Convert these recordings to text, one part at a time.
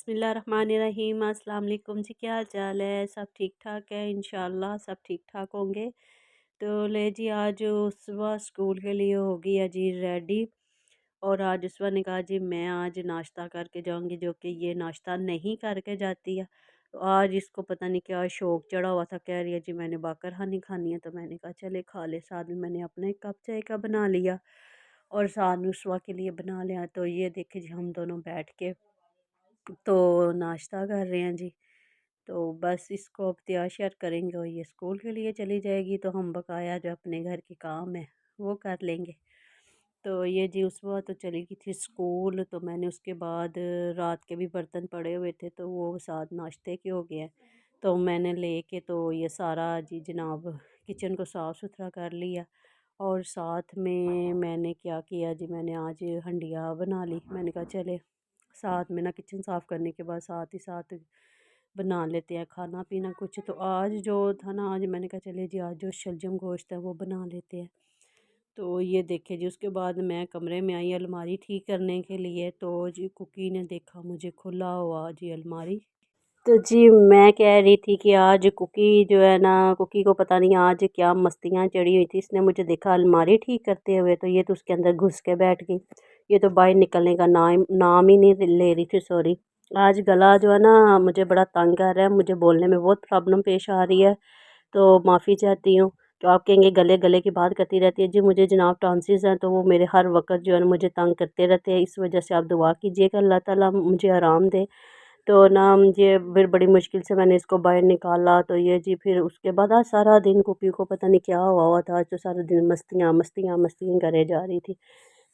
बिस्मिल्लाहिर्रहमानिर्रहीम। अस्सलाम वालेकुम जी, क्या हाल चाल है? सब ठीक ठाक है? इंशाल्लाह सब ठीक ठाक होंगे। तो ले जी, आज सुबह स्कूल के लिए होगी है जी रेडी। और आज उसवा ने कहा जी मैं आज नाश्ता करके जाऊंगी, जो कि ये नाश्ता नहीं करके जाती है। तो आज इसको पता नहीं क्या शौक चढ़ा हुआ था, कह रही है जी मैंने बाकर खानी खानी है। तो मैंने कहा चले खा ले। साथ में मैंने अपना एक कप चाय का बना लिया और साथ में उसवा के लिए बना लिया। तो ये देखे जी, हम दोनों बैठ के तो नाश्ता कर रहे हैं जी। तो बस इसको अब तैयार श्यार करेंगे और ये स्कूल के लिए चली जाएगी। तो हम बकाया जो अपने घर के काम है वो कर लेंगे। तो ये जी उस वक्त तो चली गई थी स्कूल। तो मैंने उसके बाद रात के भी बर्तन पड़े हुए थे, तो वो साथ नाश्ते के हो गए हैं। तो मैंने लेके तो ये सारा जी जनाब किचन को साफ़ सुथरा कर लिया। और साथ में मैंने क्या किया जी, मैंने आज हंडिया बना ली। मैंने कहा चले साथ में ना किचन साफ़ करने के बाद साथ ही साथ बना लेते हैं खाना पीना कुछ। तो आज जो था ना, आज मैंने कहा चले जी आज जो शलजम गोश्त है वो बना लेते हैं। तो ये देखे जी, उसके बाद मैं कमरे में आई अलमारी ठीक करने के लिए। तो जी कुकी ने देखा मुझे खुला हुआ जी अलमारी। तो जी मैं कह रही थी कि आज कुकी जो है ना, कुकी को पता नहीं आज क्या मस्तियाँ चढ़ी हुई थी। इसने मुझे देखा अलमारी ठीक करते हुए, तो ये तो उसके अंदर घुस के बैठ गई। ये तो बाहर निकलने का नाम ही नहीं ले रही थी। सॉरी, आज गला जो है ना मुझे बड़ा तंग कर रहा है, मुझे बोलने में बहुत प्रॉब्लम पेश आ रही है। तो माफ़ी चाहती हूँ। तो आप कहेंगे गले गले की बात करती रहती है जी, मुझे जनाब टॉन्सिस हैं, तो वो मेरे हर वक्त जो है ना मुझे तंग करते रहते हैं। इस वजह से आप दुआ कीजिएगा अल्लाह ताला मुझे आराम दे। तो ना ये फिर बड़ी मुश्किल से मैंने इसको बाहर निकाला। तो ये जी फिर उसके बाद आज सारा दिन कुपी को पता नहीं क्या हुआ था। आज तो सारा दिन मस्तियाँ मस्तियाँ मस्तियाँ करे जा रही थी,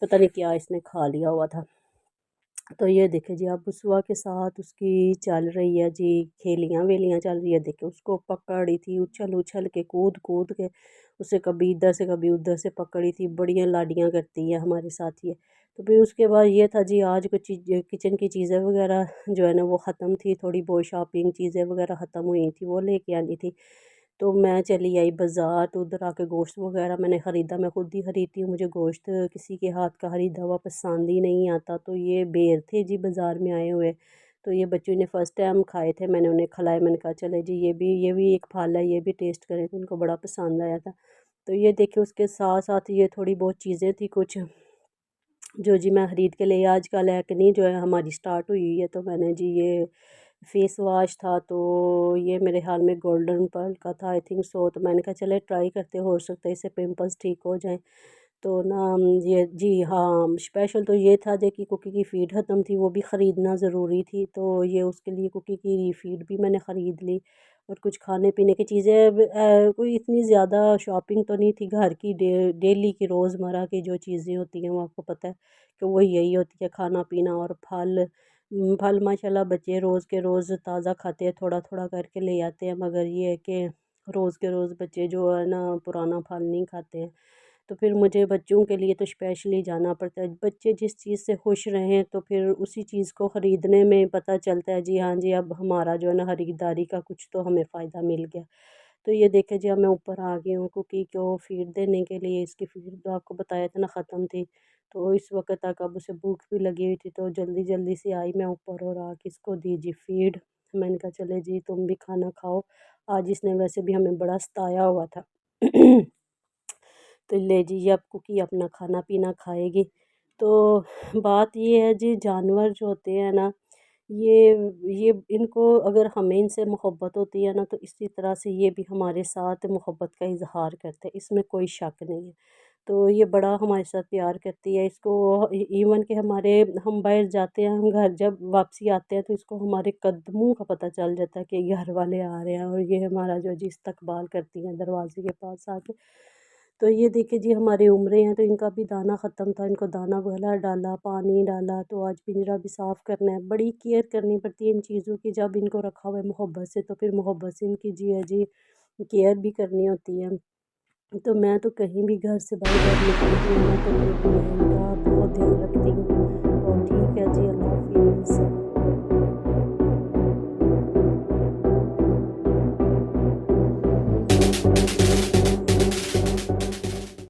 पता नहीं क्या इसने खा लिया हुआ था। तो ये देखे जी अब बुसवा के साथ उसकी चल रही है जी, खेलियाँ वेलियाँ चल रही है। देखे उसको पकड़ी थी, उछल उछल के कूद कूद के उसे कभी इधर से कभी उधर से पकड़ी थी। बढ़िया लाडियाँ करती है हमारे साथ ये। तो फिर उसके बाद ये था जी, आज कुछ चीज़ किचन की चीज़ें वगैरह जो है ना वो ख़त्म थी, थोड़ी बहुत शॉपिंग चीज़ें वगैरह ख़त्म हुई थी, वो लेके आनी थी। तो मैं चली आई बाज़ार। तो उधर आके गोश्त वगैरह मैंने ख़रीदा। मैं खुद ही ख़रीदती हूँ, मुझे गोश्त किसी के हाथ का ख़रीदा हुआ पसंद ही नहीं आता। तो ये बेर थे जी बाज़ार में आए हुए। तो ये बच्चों ने फ़र्स्ट टाइम खाए थे, मैंने उन्हें खिलाए। मैंने कहा चले जी ये भी एक फल है, ये भी टेस्ट करें। तो उनको बड़ा पसंद आया था। तो ये देखिए उसके साथ साथ ये थोड़ी बहुत चीज़ें थी कुछ जो जी मैं ख़रीद के ले। आजकल एक्ने जो है हमारी स्टार्ट हुई है। तो मैंने जी ये फेस वाश था, तो ये मेरे ख्याल में गोल्डन पर्ल का था, आई थिंक सो। तो मैंने कहा चले ट्राई करते, हो सकता है इससे पिंपल्स ठीक हो जाएं। तो ना ये जी हाँ, स्पेशल तो ये था जे कि कुकी की फ़ीड ख़त्म थी, वो भी ख़रीदना ज़रूरी थी। तो ये उसके लिए कुकी की फ़ीड भी मैंने ख़रीद ली। और कुछ खाने पीने की चीज़ें कोई इतनी ज़्यादा शॉपिंग तो नहीं थी। घर की डेली की रोज़मर्रा की जो चीज़ें होती हैं वो आपको पता है कि वो यही होती है, खाना पीना और फल। फल माशाल्लाह बच्चे रोज़ के रोज़ ताज़ा खाते हैं, थोड़ा थोड़ा करके ले आते हैं। मगर ये है कि रोज़ के रोज़ बच्चे जो है ना पुराना फल नहीं खाते हैं। तो फिर मुझे बच्चों के लिए तो स्पेशली जाना पड़ता है। बच्चे जिस चीज़ से खुश रहें तो फिर उसी चीज़ को ख़रीदने में पता चलता है जी हाँ जी, अब हमारा जो है ना ख़रीदारी का कुछ तो हमें फ़ायदा मिल गया। तो ये देखे जी अब मैं ऊपर आ गई हूँ कुकी को फ़ीड देने के लिए। इसकी फ़ीड तो आपको बताया था ना ख़त्म थी। तो इस वक्त तक अब उसे भूख भी लगी हुई थी, तो जल्दी जल्दी से आई मैं ऊपर और आके इसको दी जी फ़ीड। मैंने कहा चले जी तुम भी खाना खाओ। आज इसने वैसे भी हमें बड़ा सताया हुआ था। तो ले जी अब कुकी अपना खाना पीना खाएगी। तो बात ये है जी, जानवर जो होते हैं ना, ये ये इनको अगर हमें इनसे मोहब्बत होती है ना, तो इसी तरह से ये भी हमारे साथ मोहब्बत का इजहार करते हैं, इसमें कोई शक नहीं है। तो ये बड़ा हमारे साथ प्यार करती है। इसको इवन के हमारे हम बाहर जाते हैं, हम घर जब वापसी आते हैं तो इसको हमारे कदमों का पता चल जाता है कि घर वाले आ रहे हैं। और ये हमारा जो जी इस्तकबाल करती हैं दरवाजे के पास आके। तो ये देखिए जी हमारी उम्रें हैं, तो इनका भी दाना ख़त्म था। इनको दाना वगैरह डाला, पानी डाला। तो आज पिंजरा भी साफ़ करना है, बड़ी केयर करनी पड़ती है इन चीज़ों की। जब इनको रखा हुआ है मोहब्बत से, तो फिर मोहब्बत से इनकी जी है जी केयर भी करनी होती है। तो मैं तो कहीं भी घर से बाहर जब निकलती हूँ ना, तो मैं इनका बहुत ध्यान रखती हूँ। और ठीक है जी, अल्लाह हाफ़िज़।